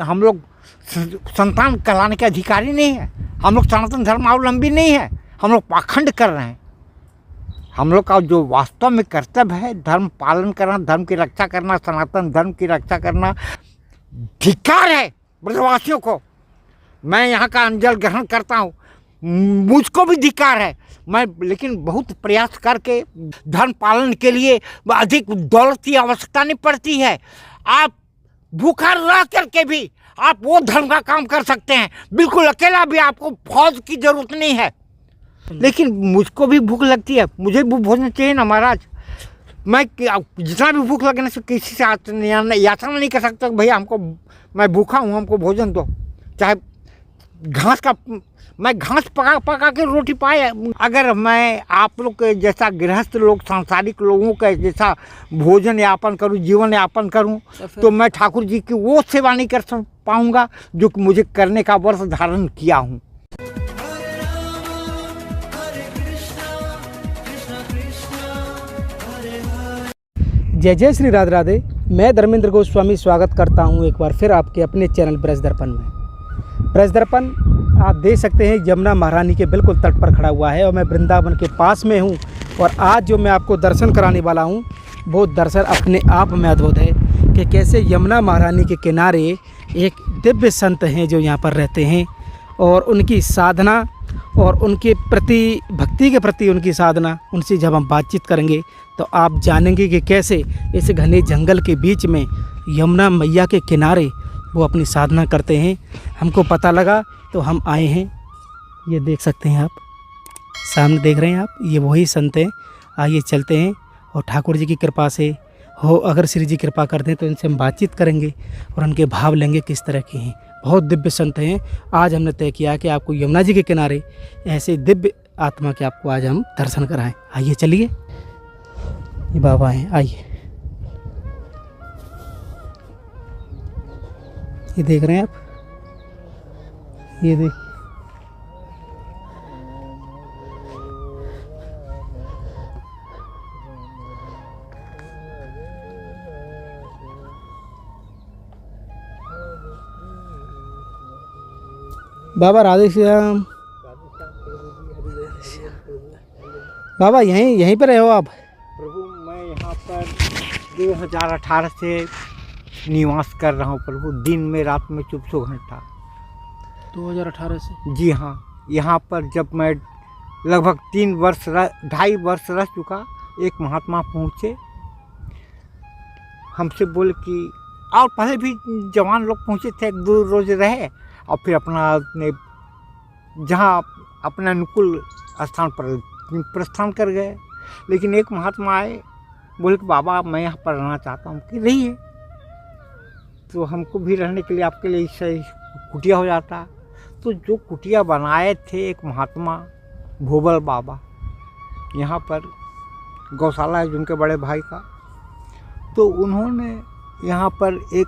हम लोग संतान कहलाने के अधिकारी नहीं है, हम लोग सनातन धर्मावलंबी नहीं है, हम लोग पाखंड कर रहे हैं। हम लोग का जो वास्तव में कर्तव्य है धर्म पालन करना, धर्म की रक्षा करना, सनातन धर्म की रक्षा करना। धिक्कार है ब्रजवासियों को, मैं यहाँ का अंजल ग्रहण करता हूँ, मुझको भी धिक्कार है। मैं लेकिन बहुत प्रयास करके धर्म पालन के लिए अधिक दौलत की आवश्यकता नहीं पड़ती है। आप भूखा रह करके भी आप वो धर्म का काम कर सकते हैं, बिल्कुल अकेला भी। आपको फौज की जरूरत नहीं है। लेकिन मुझको भी भूख लगती है, मुझे भी भोजन चाहिए ना महाराज। मैं जितना भी भूख लगने से किसी से याचना नहीं कर सकता भैया हमको, मैं भूखा हूँ, हमको भोजन दो। चाहे घास का, मैं घास पका के रोटी पाए। अगर मैं आप लोग के जैसा गृहस्थ लोग, सांसारिक लोगों के जैसा भोजन यापन करूं, जीवन यापन करूं, तो मैं ठाकुर जी की वो सेवा नहीं कर पाऊंगा जो कि मुझे करने का वर्ष धारण किया हूं। जय जय श्री राधे राधे। मैं धर्मेंद्र गोस्वामी स्वागत करता हूं एक बार फिर आपके अपने चैनल ब्रज दर्पण में। ब्रज दर्पण आप देख सकते हैं यमुना महारानी के बिल्कुल तट पर खड़ा हुआ है और मैं वृंदावन के पास में हूं। और आज जो मैं आपको दर्शन कराने वाला हूं वो दर्शन अपने आप में अद्भुत है कि कैसे यमुना महारानी के किनारे एक दिव्य संत हैं जो यहाँ पर रहते हैं और उनकी साधना और उनके प्रति भक्ति के प्रति उनकी साधना, उनसे जब हम बातचीत करेंगे तो आप जानेंगे कि कैसे इस घने जंगल के बीच में यमुना मैया के किनारे वो अपनी साधना करते हैं। हमको पता लगा तो हम आए हैं। ये देख सकते हैं आप, सामने देख रहे हैं आप, ये वही संत हैं। आइए चलते हैं और ठाकुर जी की कृपा से हो, अगर श्री जी कृपा कर दें तो इनसे हम बातचीत करेंगे और उनके भाव लेंगे किस तरह के हैं। बहुत दिव्य संत हैं। आज हमने तय किया कि आपको यमुना जी के किनारे ऐसे दिव्य आत्मा के आपको आज हम दर्शन कराएं। आइए चलिए, ये बाबा हैं, आइए। ये देख रहे हैं आप, ये देखिए, बाबा राधे श्याम। बाबा यहीं पर रहे हो आप? प्रभु मैं यहाँ पर 2018 से निवास कर रहा हूँ प्रभु, दिन में रात में 24 घंटा। 2018 से? जी हाँ। यहाँ पर जब मैं लगभग 2.5 वर्ष रह चुका, एक महात्मा पहुँचे, हमसे बोले कि, और पहले भी जवान लोग पहुँचे थे, 2 रोज रहे और फिर अपने जहाँ अपने अनुकूल स्थान पर प्रस्थान कर गए। लेकिन एक महात्मा आए, बोले कि बाबा मैं यहाँ पर रहना चाहता हूँ। कि रहिए। तो हमको भी रहने के लिए आपके लिए इससे कुटिया हो जाता। तो जो कुटिया बनाए थे एक महात्मा भोबल बाबा, यहाँ पर गौशाला है जिनके बड़े भाई का, तो उन्होंने यहाँ पर एक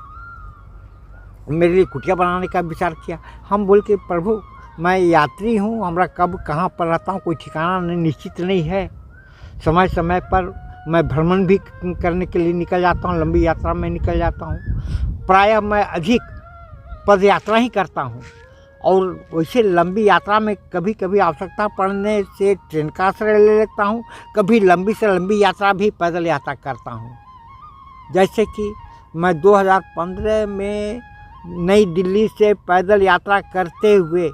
मेरे लिए कुटिया बनाने का विचार किया। हम बोल के प्रभु मैं यात्री हूँ, हमरा कब कहाँ पर रहता हूँ कोई ठिकाना नहीं, निश्चित नहीं है। समय समय पर मैं भ्रमण भी करने के लिए निकल जाता हूँ, लंबी यात्रा में निकल जाता हूँ। प्रायः मैं अधिक पद यात्रा ही करता हूँ और वैसे लंबी यात्रा में कभी कभी आवश्यकता पड़ने से ट्रेन का आश्रय ले लेता हूँ, कभी लंबी से लंबी यात्रा भी पैदल यात्रा करता हूँ। जैसे कि मैं 2015 में नई दिल्ली से पैदल यात्रा करते हुए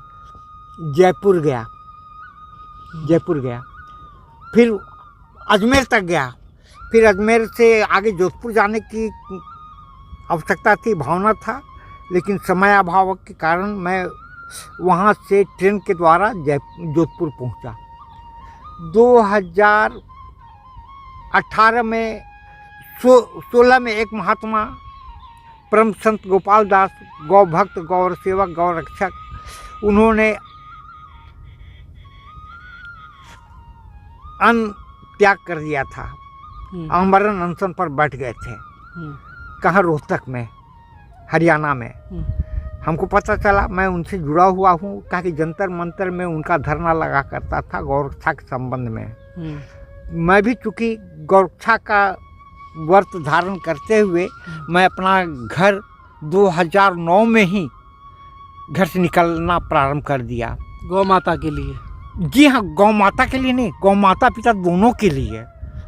जयपुर गया, फिर अजमेर तक गया, फिर अजमेर से आगे जोधपुर जाने की आवश्यकता थी, भावना था, लेकिन समय अभाव के कारण मैं वहाँ से ट्रेन के द्वारा जोधपुर पहुँचा। 2018 में 16 में एक महात्मा परम संत गोपाल दास, गौ भक्त, गौ सेवक, गौ रक्षक, उन्होंने अन्न त्याग कर दिया था, आमरण अनशन पर बैठ गए थे। कहाँ? रोहतक में, हरियाणा में। हमको पता चला, मैं उनसे जुड़ा हुआ हूँ, कहा कि जंतर मंतर में उनका धरना लगा करता था गौरक्षा के संबंध में। मैं भी चूँकि गौरक्षा का व्रत धारण करते हुए मैं अपना घर 2009 में ही घर से निकलना प्रारंभ कर दिया। गौ माता के लिए? जी हाँ, गौ माता के लिए नहीं, गौ माता पिता दोनों के लिए।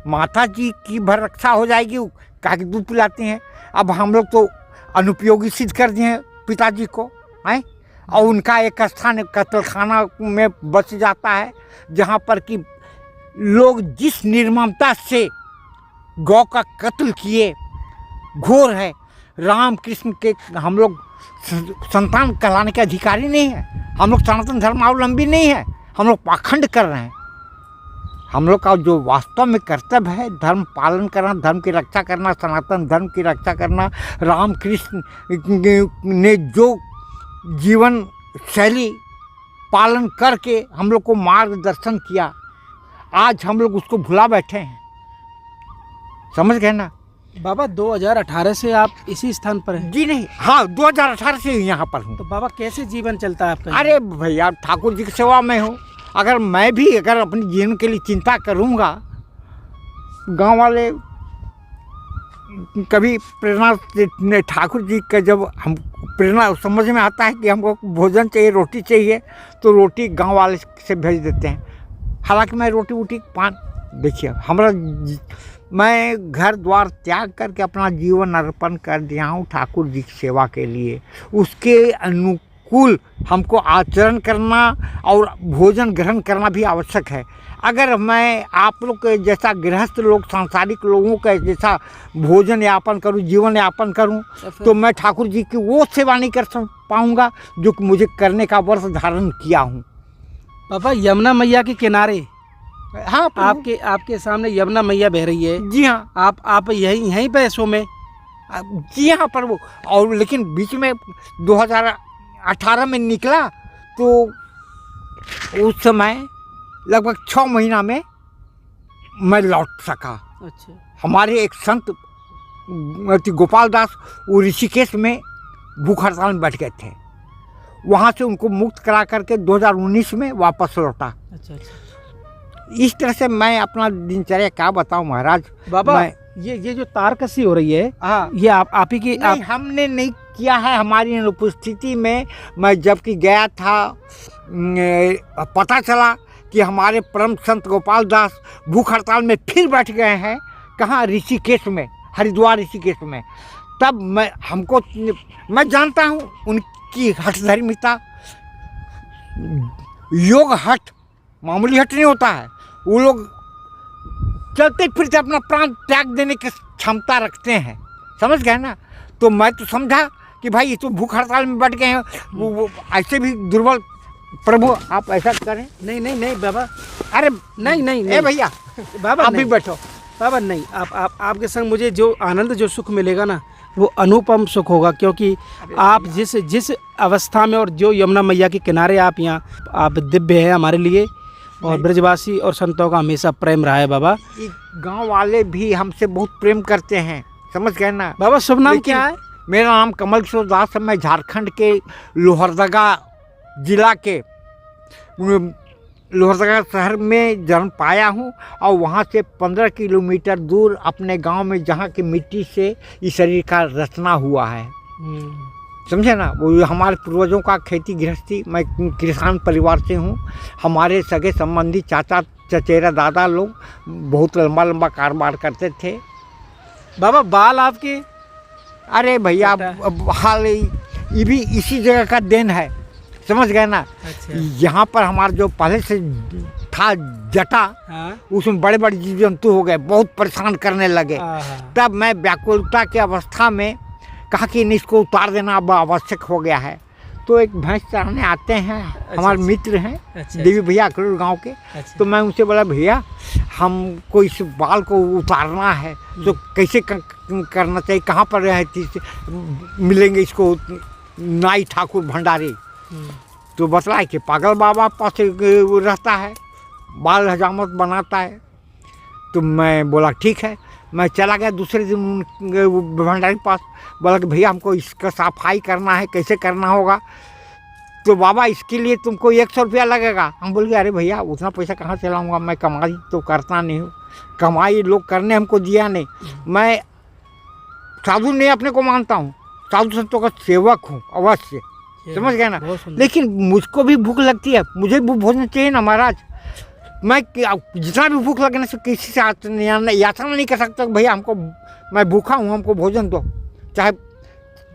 माता जी की भर रक्षा हो जाएगी, काहे कि दूध पिलाते हैं। अब हम लोग तो अनुपयोगी सिद्ध कर दिए हैं पिताजी को, हैं, और उनका एक स्थान कत्लखाना में बच जाता है, जहाँ पर कि लोग जिस निर्ममता से गौ का कत्ल किए, घोर है। राम कृष्ण के हम लोग संतान कहलाने के अधिकारी नहीं है, हम लोग सनातन धर्मावलंबी नहीं है, हम लोग पाखंड कर रहे हैं। हम लोग का जो वास्तव में कर्तव्य है, धर्म पालन करना, धर्म की रक्षा करना, सनातन धर्म की रक्षा करना। राम कृष्ण ने जो जीवन शैली पालन करके हम लोग को मार्गदर्शन किया, आज हम लोग उसको भुला बैठे हैं। समझ गए ना बाबा? 2018 से आप इसी स्थान पर हैं? जी नहीं, हाँ 2018 से यहाँ पर हूँ। तो बाबा कैसे जीवन चलता है आपका? अरे भैया, ठाकुर जी की सेवा में हूँ। अगर मैं भी अपने जीवन के लिए चिंता करूँगा, गांव वाले कभी प्रेरणा, ठाकुर जी का जब हम प्रेरणा समझ में आता है कि हमको भोजन चाहिए, रोटी चाहिए, तो रोटी गांव वाले से भेज देते हैं। हालांकि मैं रोटी वोटी पान, देखिए मैं घर द्वार त्याग करके अपना जीवन अर्पण कर दिया हूँ ठाकुर जी की सेवा के लिए। उसके अनुकूल हमको आचरण करना और भोजन ग्रहण करना भी आवश्यक है। अगर मैं आप लोग के जैसा गृहस्थ लोग, सांसारिक लोगों का जैसा भोजन यापन करूं, जीवन यापन करूं, तो मैं ठाकुर जी की वो सेवा नहीं कर पाऊंगा जो कि मुझे करने का वर्ष धारण किया हूं। पापा, यमुना मैया के किनारे, हाँ आपके सामने यमुना मैया बह रही है। जी हाँ। आप यहीं पे सो में? जी हाँ प्रभु। और लेकिन बीच में 2018 में निकला, तो उस समय लगभग 6 महीना में मैं लौट सका। अच्छा। हमारे एक संत गोपाल दास, वो ऋषिकेश में भूख हड़ताल में बैठ गए थे, वहाँ से उनको मुक्त करा करके 2019 में वापस लौटा। अच्छा। इस तरह से मैं अपना दिनचर्या क्या बताऊं महाराज। बाबा, ये जो तारकसी हो रही है, हाँ, ये आप ही की? नहीं, हमने नहीं किया है। हमारी अनुपस्थिति में मैं जबकि गया था, पता चला कि हमारे परम संत गोपाल दास भूख हड़ताल में फिर बैठ गए हैं। कहाँ? ऋषिकेश में, हरिद्वार ऋषिकेश में। तब मैं जानता हूँ उनकी हठधर्मिता। योग हठ मामूली हठ नहीं होता है। वो लोग चलते फिरते अपना प्राण त्याग देने की क्षमता रखते हैं। समझ गए ना? तो मैं तो समझा कि भाई ये तो भूख हड़ताल में बैठ गए हैं, वो ऐसे भी दुर्बल। प्रभु आप ऐसा करें। नहीं बाबा। अरे नहीं ए भैया, बाबा आप भी बैठो। बाबा नहीं, आपके संग मुझे जो आनंद, जो सुख मिलेगा ना, वो अनुपम सुख होगा। क्योंकि आप जिस अवस्था में और जो यमुना मैया के किनारे आप यहाँ, आप दिव्य हैं हमारे लिए। और ब्रजवासी और संतों का हमेशा प्रेम रहा है बाबा। गांव वाले भी हमसे बहुत प्रेम करते हैं। समझ गए ना बाबा? शुभ नाम क्या है? मेरा नाम कमल किशोर दास है। मैं झारखंड के लोहरदगा जिला के लोहरदगा शहर में जन्म पाया हूँ, और वहाँ से 15 किलोमीटर दूर अपने गांव में, जहाँ की मिट्टी से इस शरीर का रचना हुआ है। समझे ना? वो हमारे पूर्वजों का खेती गृहस्थी, मैं किसान परिवार से हूँ। हमारे सगे संबंधी चाचा चचेरा दादा लोग बहुत लंबा कारोबार करते थे। बाबा, बाल आपके? अरे भैया, हाल ये भी इसी जगह का देन है। समझ गए ना? अच्छा। यहाँ पर हमारा जो पहले से था जटा, हाँ? उसमें बड़े बड़े जीव जंतु हो गए, बहुत परेशान करने लगे। तब मैं व्याकुलता की अवस्था में कहा कि इसको उतार देना अब आवश्यक हो गया है। तो एक भैंस चराने आते हैं, हमारे मित्र हैं, देवी भैया अकलूर गांव के। तो मैं उनसे बोला, भैया हमको इस बाल को उतारना है, तो कैसे करना चाहिए, कहाँ पर मिलेंगे इसको नाई ठाकुर भंडारी? तो बतलाए कि पागल बाबा पास रहता है, बाल हजामत बनाता है। तो मैं बोला ठीक है। मैं चला गया दूसरे दिन भंडारी के पास, बोला कि भैया हमको इसका सफाई करना है, कैसे करना होगा? तो बाबा इसके लिए तुमको 100 रुपया लगेगा। हम बोल गए, अरे भैया उतना पैसा कहाँ से लाऊंगा, मैं कमाई तो करता नहीं हूँ, कमाई लोग करने हमको दिया नहीं। मैं साधु नहीं अपने को मानता हूँ, साधु संतों का सेवक हूँ अवश्य, समझ गए ना। बहुत सुंदर। लेकिन मुझको भी भूख लगती है, मुझे भी भोजन चाहिए ना महाराज। मैं जितना भी भूख लगने से किसी से याचना नहीं कर सकता कि भैया हमको, मैं भूखा हूँ हमको भोजन दो। चाहे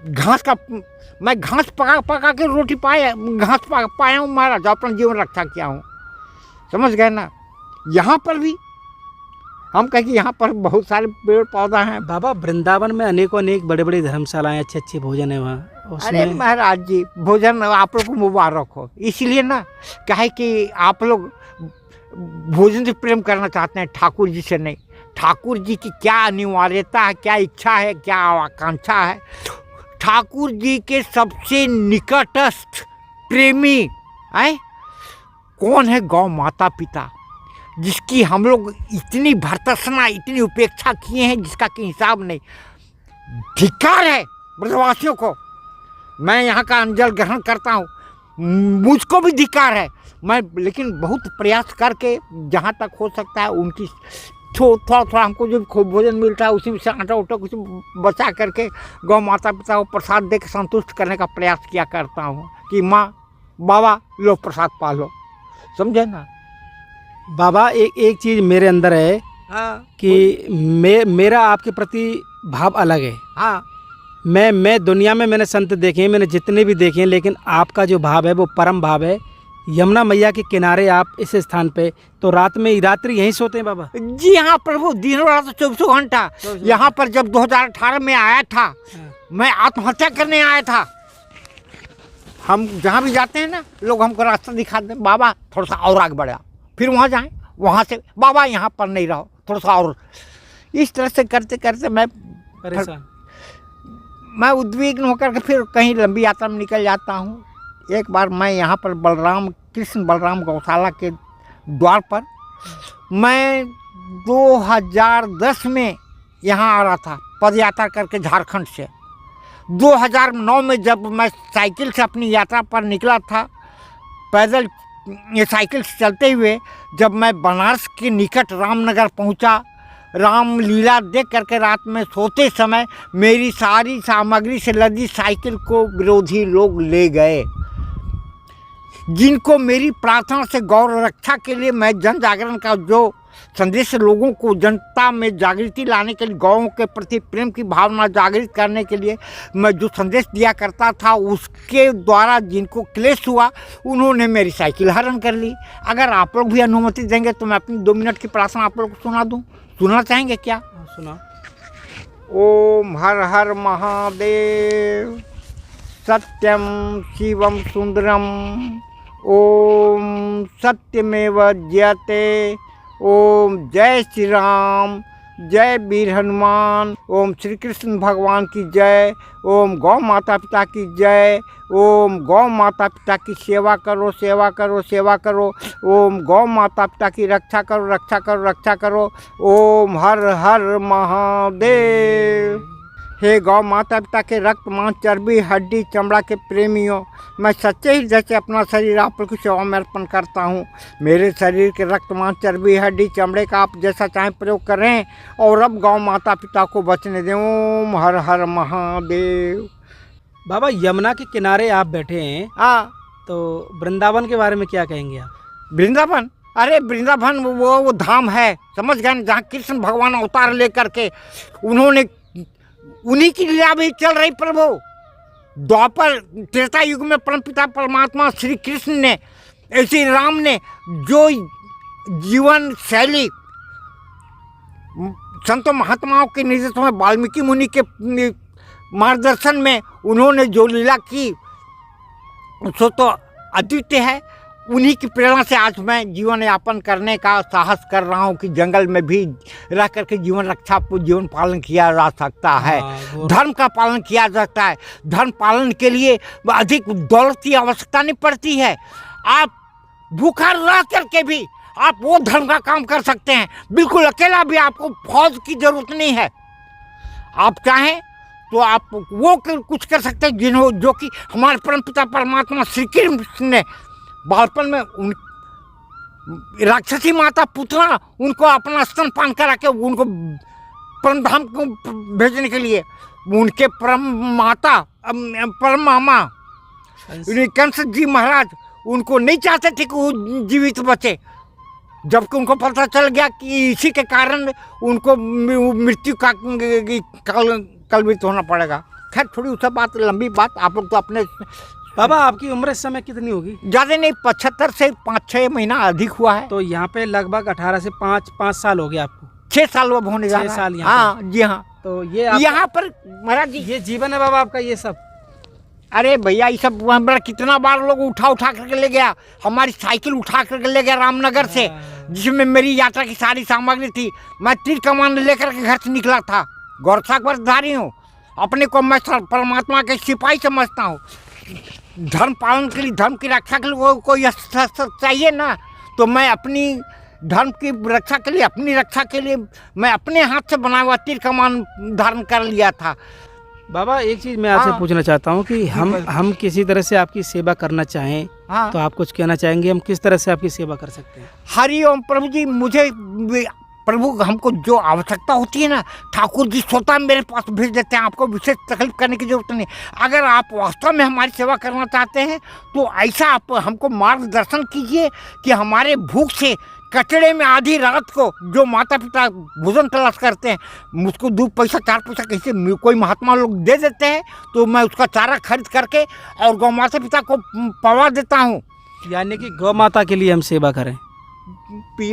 घास का, मैं घास पका पका के रोटी घास पाया हूँ महाराज, अपना जीवन रक्षा किया हूँ, समझ गए ना। यहाँ पर भी हम कहें कि यहाँ पर बहुत सारे पेड़ पौधा हैं। बाबा वृंदावन में अनेकों अनेक बड़े बड़े धर्मशालाएं, अच्छे अच्छे भोजन है वहाँ। अरे महाराज जी, भोजन आप लोग को मुबारक हो, इसलिए ना कहे कि आप लोग भोजन से प्रेम करना चाहते हैं, ठाकुर जी से नहीं। ठाकुर जी की क्या अनिवार्यता है, क्या इच्छा है, क्या आकांक्षा है। ठाकुर जी के सबसे निकटस्थ प्रेमी है कौन है? गौ माता पिता, जिसकी हम लोग इतनी भर्त्सना, इतनी उपेक्षा किए हैं जिसका कि हिसाब नहीं। धिक्कार है ब्रजवासियों को, मैं यहाँ का अंजल ग्रहण करता हूँ, मुझको भी धिक्कार है। मैं लेकिन बहुत प्रयास करके जहाँ तक हो सकता है उनकी थोड़ा थोड़ा हमको जो भोजन मिलता है उसी में से आटा उटा कुछ बचा करके गौ माता पिता को प्रसाद दे के संतुष्ट करने का प्रयास किया करता हूँ कि माँ बाबा लो प्रसाद पालो, समझे ना। बाबा एक चीज़ मेरे अंदर है हाँ कि मेरा आपके प्रति भाव अलग है। हाँ, मैं दुनिया में मैंने संत देखे हैं, मैंने जितने भी देखे हैं, लेकिन आपका जो भाव है वो परम भाव है। यमुना मैया के किनारे आप इस स्थान पे, तो रात्रि यहीं सोते हैं बाबा? जी हाँ प्रभु, दिनों रात 24 घंटा। यहाँ पर जब 2018 में आया था, मैं आत्महत्या करने आया था। हम जहाँ भी जाते हैं ना, लोग हमको रास्ता दिखाते हैं, बाबा थोड़ा सा और आगे बढ़ा, फिर वहाँ जाएं, वहाँ से बाबा यहाँ पर नहीं रहो, थोड़ा सा और। इस तरह से करते करते मैं उद्विग्न होकर के फिर कहीं लंबी यात्रा में निकल जाता हूँ। एक बार मैं यहाँ पर कृष्ण बलराम गौशाला के द्वार पर, मैं 2010 में यहाँ आ रहा था पद यात्रा करके झारखंड से। 2009 में जब मैं साइकिल से अपनी यात्रा पर निकला था, पैदल ये साइकिल से चलते हुए, जब मैं बनारस के निकट रामनगर पहुँचा, रामलीला देख करके रात में सोते समय मेरी सारी सामग्री से लदी साइकिल को विरोधी लोग ले गए, जिनको मेरी प्रार्थना से गौ रक्षा के लिए मैं जन जागरण का जो संदेश लोगों को जनता में जागृति लाने के लिए, गौओं के प्रति प्रेम की भावना जागृत करने के लिए मैं जो संदेश दिया करता था, उसके द्वारा जिनको क्लेश हुआ उन्होंने मेरी साइकिल हरण कर ली। अगर आप लोग भी अनुमति देंगे तो मैं अपनी 2 मिनट की प्रार्थना आप लोग को सुना दूँ। सुनना चाहेंगे क्या? सुना। ओम हर हर महादेव, सत्यम शिवम सुंदरम, ओम सत्यमेव जयते, ओम जय श्री राम, जय वीर हनुमान, ओम श्री कृष्ण भगवान की जय, ओम गौ माता पिता की जय, ओम गौ माता पिता की सेवा करो, सेवा करो, सेवा करो, ओम गौ माता पिता की रक्षा करो, रक्षा करो, रक्षा करो, ओम हर हर महादेव। हे गौ माता पिता के रक्त मांस चर्बी हड्डी चमड़ा के प्रेमियों, मैं सच्चे हृदय से अपना शरीर आप लोग की सेवा में अर्पण करता हूँ। मेरे शरीर के रक्त मांस चर्बी हड्डी चमड़े का आप जैसा चाहें प्रयोग करें, और अब गौ माता पिता को बचने दें। ओम हर हर महादेव। बाबा यमुना के किनारे आप बैठे हैं, हाँ, तो वृंदावन के बारे में क्या कहेंगे आप? वृंदावन, अरे वृंदावन वो धाम है, समझ गए, जहाँ कृष्ण भगवान अवतार लेकर के उन्होंने, उन्हीं की लीला भी चल रही प्रभु। द्वापर त्रेता युग में परमपिता परमात्मा श्री कृष्ण ने, श्री राम ने जो जीवन शैली संतों महात्माओं के निर्देश में, वाल्मीकि मुनि के मार्गदर्शन में उन्होंने जो लीला की सो तो अद्वितीय है। उन्हीं की प्रेरणा से आज मैं जीवन यापन करने का साहस कर रहा हूँ कि जंगल में भी रह करके जीवन रक्षा, जीवन पालन किया जा सकता है, धर्म का पालन किया जाता है। धर्म पालन के लिए अधिक दौलत की आवश्यकता नहीं पड़ती है। आप भूखा रह करके भी आप वो धर्म का काम कर सकते हैं, बिल्कुल अकेला भी। आपको फौज की जरूरत नहीं है। आप चाहें तो आप वो कुछ कर सकते हैं जो कि हमारे परमपिता परमात्मा श्री कृष्ण ने बालपन में उन राक्षसी माता पुतना उनको अपना स्तनपान करा के उनको परमधाम को भेजने के लिए उनके परम माता परम मामा कंस जी महाराज उनको नहीं चाहते थे कि वो जीवित बचे, जबकि उनको पता चल गया कि इसी के कारण उनको मृत्यु का कलवित होना पड़ेगा। खैर थोड़ी उससे बात लंबी बात, आप लोग तो अपने। बाबा आपकी उम्र इस समय कितनी होगी? ज़्यादा नहीं, 75 से 5-6 महीना अधिक हुआ है। तो यहाँ पे लगभग 18 से 5 साल हो गए आपको? 6 साल अब होने जा रहा है। 6 साल यहाँ? हाँ जी हाँ। तो ये यहाँ पर महाराज जी ये जीवन है बाबा आपका ये सब? अरे भैया ये सब हमारा कितना बार लोग उठा करके ले गया, हमारी साइकिल उठा करके ले गया रामनगर से, जिसमें मेरी यात्रा की सारी सामग्री थी। मैं तीर कमान लेकर के घर से निकला था, गौरसागरधारी हूँ, अपने को मैं परमात्मा के सिपाही समझता हूँ। धर्म पालन के लिए, धर्म की रक्षा के लिए कोई चाहिए ना, तो मैं अपनी धर्म की रक्षा के लिए, अपनी रक्षा के लिए मैं अपने हाथ से बना हुआ तीर कमान धारण कर लिया था। बाबा एक चीज़ मैं आपसे पूछना चाहता हूँ कि हम किसी तरह से आपकी सेवा करना चाहें, तो आप कुछ कहना चाहेंगे, हम किस तरह से आपकी सेवा कर सकते हैं? हरि ओम प्रभु जी, मुझे प्रभु हमको जो आवश्यकता होती है ना, ठाकुर जी स्वतः मेरे पास भेज देते हैं, आपको विशेष तकलीफ करने की जरूरत नहीं। अगर आप वास्तव में हमारी सेवा करना चाहते हैं तो ऐसा आप हमको मार्गदर्शन कीजिए कि हमारे भूख से कचड़े में आधी रात को जो माता पिता भोजन तलाश करते हैं, मुझको 2 पैसा 4 पैसा कैसे कोई महात्मा लोग दे देते हैं, तो मैं उसका चारा खरीद करके और गौ माता पिता को पवा देता हूँ। यानी कि गौ माता के लिए हम सेवा करें।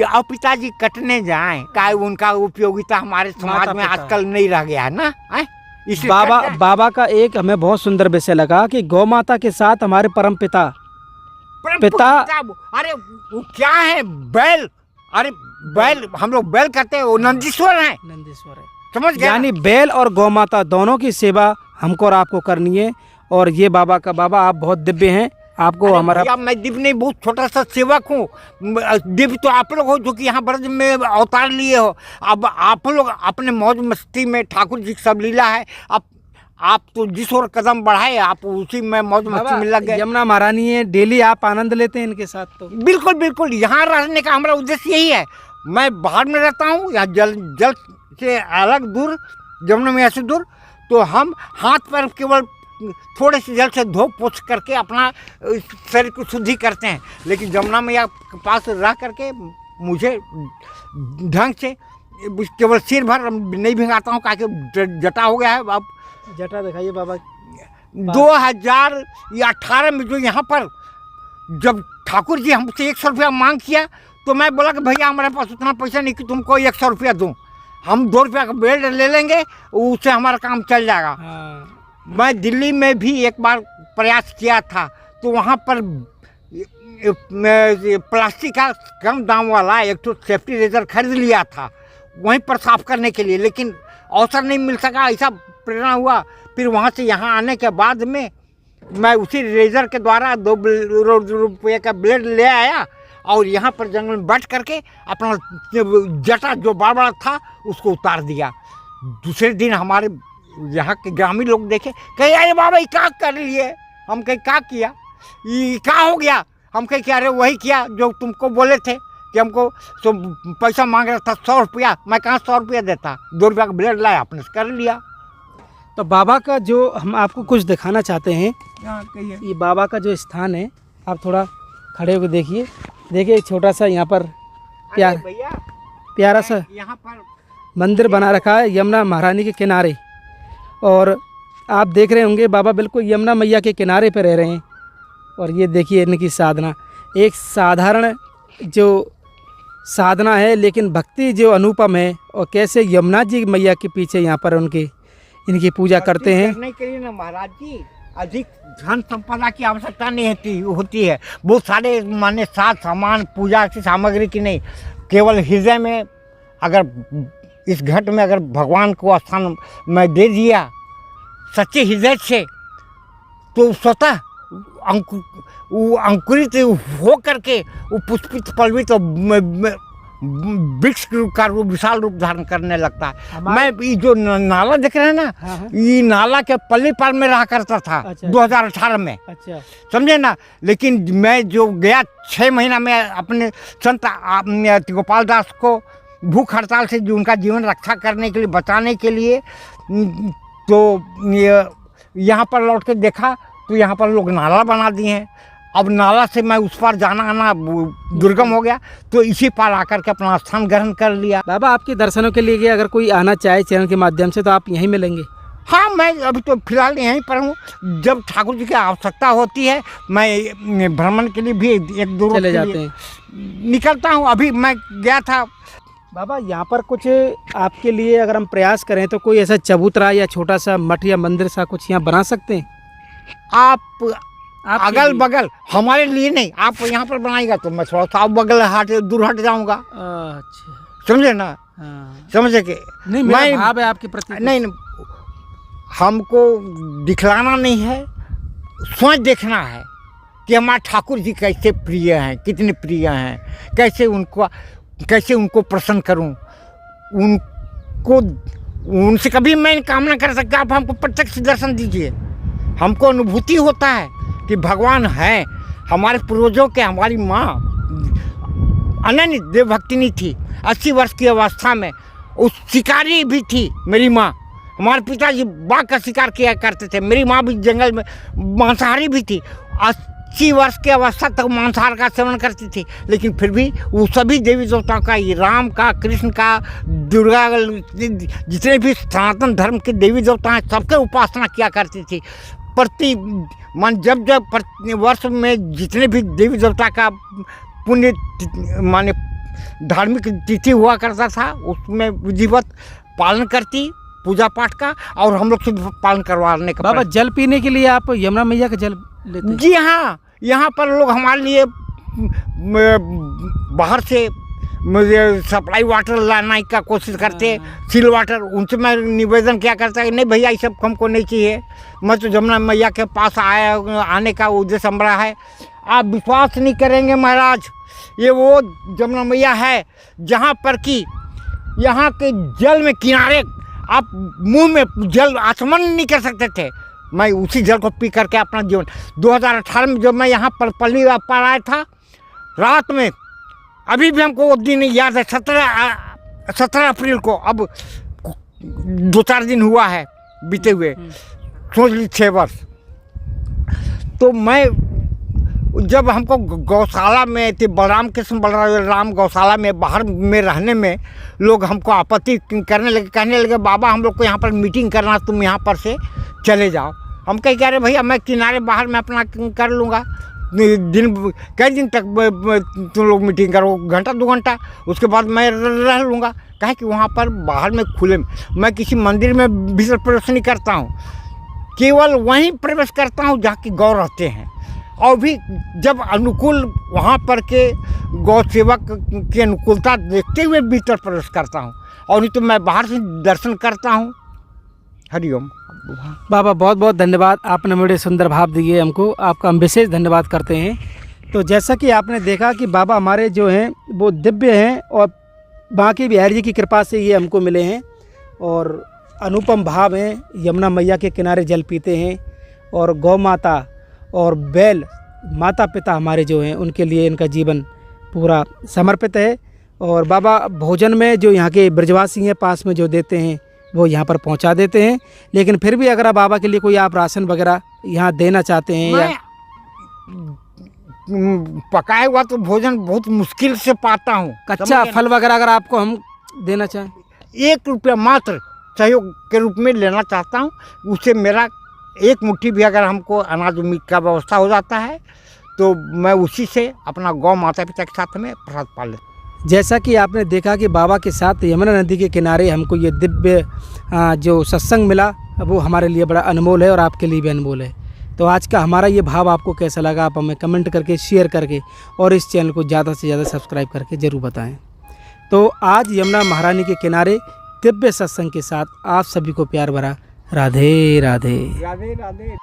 और पिताजी कटने जाएं, क्या उनका उपयोगिता हमारे समाज में आजकल नहीं रह गया है ना। बाबा का एक हमें बहुत सुंदर विषय लगा कि गौ माता के साथ हमारे परम पिता अरे वो क्या है, बैल। अरे बैल हम लोग बैल कहते हैं, वो नंदीश्वर है। नंदीश्वर है, समझ गए? यानी बैल और गौ माता दोनों की सेवा हमको और आपको करनी है। और ये बाबा आप बहुत दिव्य हैं, आपको हमारा। मैं दिव्य नहीं, बहुत छोटा सा सेवक हूँ। दिव्य तो आप लोग हो जो कि यहाँ ब्रज में अवतार लिए हो। अब आप लोग अपने मौज मस्ती में, ठाकुर जी की सब लीला है, अब आप तो जिस और कदम बढ़ाए आप उसी में मौज मस्ती में लग गए। यमुना महारानी है, डेली आप आनंद लेते हैं इनके साथ? तो बिल्कुल बिल्कुल, यहाँ रहने का हमारा उद्देश्य यही है। मैं बाहर में रहता हूँ, यहाँ जल से अलग दूर, यमुना मैया से दूर, तो हम हाथ पर केवल थोड़े से जल से धो पोछ करके अपना शरीर को शुद्धि करते हैं। लेकिन यमुना मैया के पास रह करके मुझे ढंग से केवल सिर भर नहीं भिगाता हूँ, ताकि जटा हो गया है। अब जटा दिखाइए बाबा। 2018 में जो यहाँ पर जब ठाकुर जी हमसे 100 रुपया मांग किया, तो मैं बोला कि भैया हमारे पास उतना पैसा नहीं कि तुमको 100 रुपया दूँ, हम 2 रुपया का बेल्ट ले लेंगे, उससे हमारा काम चल जाएगा। मैं दिल्ली में भी एक बार प्रयास किया था, तो वहाँ पर प्लास्टिक का कम दाम वाला एक तो सेफ्टी रेजर खरीद लिया था वहीं पर साफ करने के लिए, लेकिन अवसर नहीं मिल सका। ऐसा प्रेरणा हुआ, फिर वहाँ से यहाँ आने के बाद में मैं उसी रेजर के द्वारा 2 रुपये का ब्लेड ले आया और यहाँ पर जंगल में बैठ करके अपना जटा जो बड़ा था उसको उतार दिया। दूसरे दिन हमारे यहाँ के ग्रामीण लोग देखे, कहे अरे बाबा ये क्या कर लिए? हम कहे क्या किया, ये क्या हो गया? हम कहे कि अरे वही किया जो तुमको बोले थे कि हमको तो पैसा मांग रहा था 100 रुपया, मैं कहाँ 100 रुपया देता, 2 रुपया का ब्लेड लाया, आपने कर लिया। तो बाबा का जो हम आपको कुछ दिखाना चाहते हैं, ये बाबा का जो स्थान है, आप थोड़ा खड़े होकर देखिए। देखिए छोटा सा यहाँ पर प्यारा सा यहाँ पर मंदिर बना रखा है यमुना महारानी के किनारे। और आप देख रहे होंगे बाबा बिल्कुल यमुना मैया के किनारे पर रह रहे हैं। और ये देखिए इनकी साधना, एक साधारण जो साधना है लेकिन भक्ति जो अनुपम है। और कैसे यमुना जी मैया के पीछे यहाँ पर इनकी पूजा करते हैं। करने के लिए ना महाराज जी अधिक धन संपदा की आवश्यकता नहीं होती है। बहुत सारे माने साथ सामान पूजा की सामग्री की नहीं, केवल हृदय में अगर इस घट में अगर भगवान को स्थान मैं दे दिया सच्चे हृदय से, तो स्वतः अंकुरित हो करके वो पुष्पित पल्वित वृक्ष का रूप विशाल रूप धारण करने लगता है। मैं ये जो नाला देख रहे हैं ना, ये नाला के पल्ली पार में रहा करता था। अच्छा। 2018 में। अच्छा। समझे ना। लेकिन मैं जो गया 6 महीना में अपने संत गोपाल दास को भूख हड़ताल से जो उनका जीवन रक्षा करने के लिए, बचाने के लिए तो ये यहाँ पर लौट के देखा तो यहाँ पर लोग नाला बना दिए हैं। अब नाला से मैं उस पार जाना आना दुर्गम हो गया, तो इसी पार आकर के अपना स्थान ग्रहण कर लिया। बाबा आपके दर्शनों के लिए अगर कोई आना चाहे चैनल के माध्यम से तो आप यहीं मिलेंगे? हाँ, मैं अभी तो फिलहाल यहीं पर हूँ। जब ठाकुर जी की आवश्यकता होती है मैं भ्रमण के लिए भी एक दो चले जाते हैं, निकलता हूँ। अभी मैं गया था। बाबा यहाँ पर कुछ आपके लिए अगर हम प्रयास करें तो कोई ऐसा चबूतरा या छोटा सा मठ या मंदिर सा कुछ यहाँ बना सकते हैं? आप अगल बगल, हमारे लिए नहीं, आप यहाँ पर बनाएगा तो मैं थोड़ा सा बगल दूर हट जाऊँगा। अच्छा, समझे ना? हाँ। समझे कि नहीं, मेरा भाव है आपके प्रति। नहीं, हमको दिखलाना नहीं है, स्वयं देखना है कि हमारे ठाकुर जी कैसे प्रिय हैं, कितने प्रिय हैं, कैसे उनको प्रसन्न करूं। उनसे कभी मैं काम ना कर सकता। आप हमको प्रत्यक्ष दर्शन दीजिए, हमको अनुभूति होता है कि भगवान है। हमारे पूर्वजों के, हमारी माँ अनन्य देवभक्तिनी थी। 80 वर्ष की अवस्था में उस शिकारी भी थी मेरी माँ। हमारे पिताजी बाघ का शिकार किया करते थे। मेरी माँ भी जंगल में मांसाहारी भी थी। 80 वर्ष की अवस्था तक मांसाहार का सेवन करती थी, लेकिन फिर भी वो सभी देवी देवताओं का, ये राम का, कृष्ण का, दुर्गा, जितने भी सनातन धर्म के देवी देवता हैं सबके उपासना किया करती थी। जब वर्ष में जितने भी देवी देवता का पुण्य माने धार्मिक तिथि हुआ करता था, उसमें विधिवत पालन करती पूजा पाठ का, और हम लोग से पालन करवाने का। बाबा जल पीने के लिए आप यमुना मैया का जल लेते हैं? जी हाँ, यहाँ पर लोग हमारे लिए बाहर से मुझे सप्लाई वाटर लाने का कोशिश करते, सील वाटर। उनसे मैं निवेदन क्या करता है, नहीं भैया ये सब हमको नहीं चाहिए। मैं तो जमुना मैया के पास आने का उद्देश्य हमारा है। आप विश्वास नहीं करेंगे महाराज, ये वो जमुना मैया है जहाँ पर कि यहाँ के जल में किनारे आप मुंह में जल आचमन नहीं कर सकते थे। मैं उसी जल को पी करके अपना जीवन 2018 में जब मैं यहाँ पर पहली बार आया था, रात में, अभी भी हमको वो दिन याद है, 17 अप्रैल को। अब 2-4 दिन हुआ है बीते हुए, सोच ली 6 वर्ष। तो मैं जब हमको गौशाला में थे, बलराम कृष्ण बलराम गौशाला में बाहर में रहने में लोग हमको आपत्ति करने लगे, कहने लगे बाबा हम लोग को यहाँ पर मीटिंग करना, तुम यहाँ पर से चले जाओ। हम कह रहे भैया मैं किनारे बाहर में अपना कर लूँगा, कई दिन तक तुम लोग मीटिंग करो, घंटा 2 घंटा, उसके बाद मैं रह लूँगा। कहे कि वहाँ पर बाहर में खुले में मैं किसी मंदिर में भीतर प्रवेश नहीं करता हूँ, केवल वहीं प्रवेश करता हूँ जहाँ की गौ रहते हैं। और भी जब अनुकूल वहाँ पर के गौ सेवक की अनुकूलता देखते हुए भीतर प्रवेश करता हूँ, और नहीं तो मैं बाहर से दर्शन करता हूँ। हरिओम। बाबा बहुत बहुत धन्यवाद, आपने बड़े सुंदर भाव दिए हमको, आपका हम विशेष धन्यवाद करते हैं। तो जैसा कि आपने देखा कि बाबा हमारे जो हैं वो दिव्य हैं, और बांके बिहारी जी की कृपा से ये हमको मिले हैं, और अनुपम भाव हैं। यमुना मैया के किनारे जल पीते हैं, और गौ माता और बैल माता पिता हमारे जो हैं उनके लिए इनका जीवन पूरा समर्पित है। और बाबा भोजन में जो यहाँ के ब्रजवासी हैं पास में जो देते हैं वो यहाँ पर पहुँचा देते हैं, लेकिन फिर भी अगर आप बाबा के लिए कोई आप राशन वगैरह यहाँ देना चाहते हैं या पकाया हुआ तो भोजन बहुत मुश्किल से पाता हूँ, कच्चा फल वगैरह अगर आपको हम देना चाहें, 1 रुपया मात्र सहयोग के रूप में लेना चाहता हूँ। उससे मेरा 1 मुट्ठी भी अगर हमको अनाज उम्मीद का व्यवस्था हो जाता है तो मैं उसी से अपना गौ माता पिता के साथ में प्रसाद पाल लेता हूँ। जैसा कि आपने देखा कि बाबा के साथ यमुना नदी के किनारे हमको ये दिव्य जो सत्संग मिला वो हमारे लिए बड़ा अनमोल है, और आपके लिए भी अनमोल है। तो आज का हमारा ये भाव आपको कैसा लगा, आप हमें कमेंट करके, शेयर करके, और इस चैनल को ज़्यादा से ज़्यादा सब्सक्राइब करके ज़रूर बताएं। तो आज यमुना महारानी के किनारे दिव्य सत्संग के साथ आप सभी को प्यार भरा राधे राधे। राधे राधे।